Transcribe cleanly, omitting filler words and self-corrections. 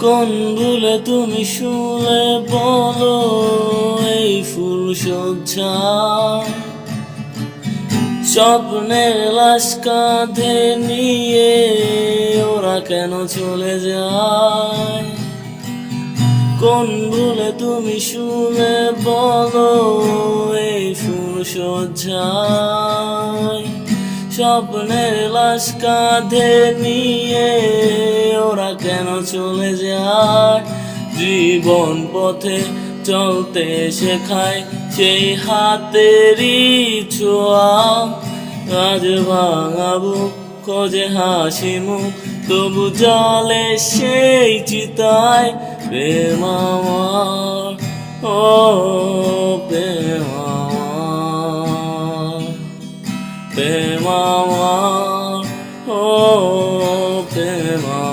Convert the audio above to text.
কোন ভুলে তুমি শুলে বলো এই ফুল সজ্জা, স্বপ্নের লাশ কাঁধে নিয়ে ওরা কেন চলে যায়? কোন ভুলে তুমি শুলে বলো এই ফুল সজ্জায়, স্বপ্নের লাশ কাঁধে নিয়ে ওরা কেন চলে যায়? জীবন পথে চলতে শেখায় সেই হাতেরই ছোঁয়া, আজ ভাঙাবো খোঁজে হাসি মুখ তবু জলে সেই চিতায়। প্রেম আমার, ও প্রেম আমার, প্রেম আমার, ও প্রেম আমার।